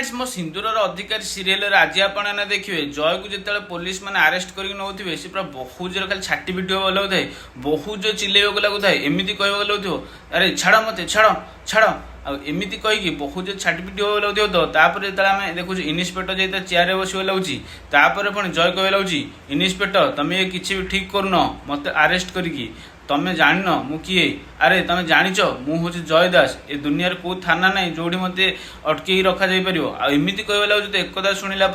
मो सिंदूर अधिकारी सीरियल आज आप देखिए जय को जो पुलिस मैंने आरेस्ट कर नौथे सी पूरा बहुत जोर खाली छाटी भिड लगाऊ थाए बहुत जो चिल्लैक लगू थाए एमती कहवा लगू अरे छाड़ मत छाड़ छाड़ आमती कहीकि बहुत जो छाटी पिटी लगू तो तापर जो आम देखु इन्स्पेक्टर जो चेयर बस लगुच तापर पुणी जय कह लगुच इन्स्पेक्टर तुम ये किसी भी ठीक करून मत आरेस्ट करी तमें जान मु किए अरे तुम जाच मुझे जय दास ए दुनिया को थाना ना जो मत अटक रखा आमती कहवा लगुच एक कथा शुणिला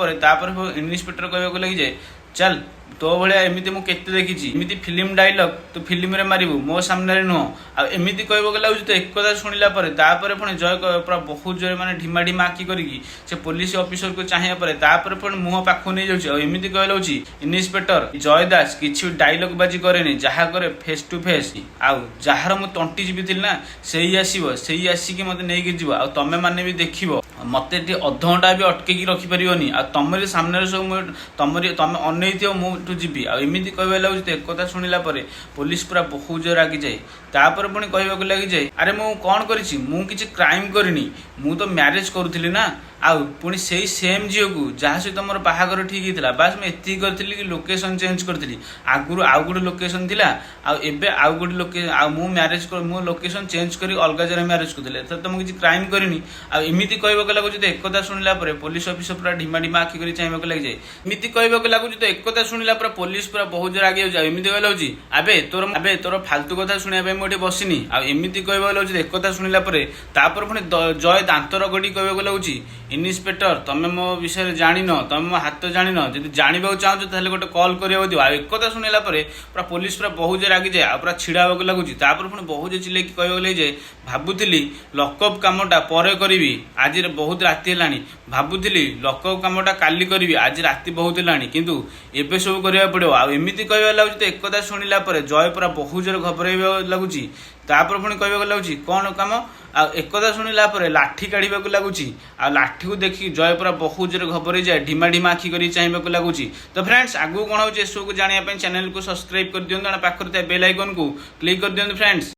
इन्स्पेक्टर कहवाक लगी जाए चल तो भाया एमती मुझे देखी एमती फिल्म डायलॉग तू फिल्म मारू मो सामने नुह आमती कहवाक लगुच तो एक कथा शुणिला पुणी जय पूरा बहुत जोर मैंने ढिमा ढिमा आखि करी से पुलिस ऑफिसर को चाहिए पुणी मुह पाख नहीं जाऊँगी कह लगुच इन्स्पेक्टर जय दास किसी डायलॉग बाजी करे जहाँ करे फेस टू फेस आउ जार मु तंटी जीवी ना से आसो से आसिक मत नहीं जीव आ तमें मैंने भी देख मत अधघंटा भी अटक रखिपारे आ तुम सामने सब तुम अन मुझे जीवी आमती कहवा लगे तो एक कथा शुणिला पुलिस पूरा बहुत जोर रागी जाए तापर पुणी कहवाक लगी जाए अरे मु कौन करी किसी क्राइम करनी मु तो मैरेज करुली ना आउ पुणी से सेम झील को जहाँ सहित मोर बाहागर ठीक होता बास मुझे एति करी कि लोकेशन चेंज करी आगुरी आउ गोटे लोकेशन थी आबे आउ गोटे मु मैरेज मु लोकेशन चेंज कर अलग जगह मैरेज करूँ तो मुझे किसी क्राइम करनी आमती कहवाक लगुच तो एक कथा शुणिला पुलिस ऑफिसर पूरा ढिमा ढिमा आखि कर चाहिए लगी जाए एमती कहवाक लगुच तो एक कथा शुणिला पुलिस पूरा बहुत जोर आगे जाए कह लगे आबे तोर फालतू कथा शुणा मुझे बसनी आमती कहवा लगे एक कथा शुणिला पुणी जय दांत रगड़ी कहवाक लगुच इन्स्पेक्टर तुम मो विषय जान तुम मो हाथ जान जब जानवा चाहो तो गोटे कल कर एक कथा शुणिला पूरा पुलिस पूरा बहुत जोर आगे जाए पूरा छिड़ा लगुच पुणी बहुत जो चिल्ले कहवाक लगे जाए भावुली लकअप कामटा पर करी आज बहुत राति है भावुली लकअप कामटा काली करी आज राति बहुत है किंतु एबे सब करने पड़ो आमती कहवा लगुच तो एक कथा शुणिला जय पूरा बहुत जोर घबराइब लगुच तापर पुणी कहवाक लगुच कौन कम एक कथा शुणिला लाठी काढ़ा लगुच लाठी को देखिए जय पूरा बहुत जोर घबराई जाए ढिमा ढिमा आखि कर चाहिए लगुच तो फ्रेंड्स आगू कौन हो चैनल को सब्सक्राइब कर दिखाते पाखर बेल आइकन को क्लिक कर दिखाते फ्रेंड्स।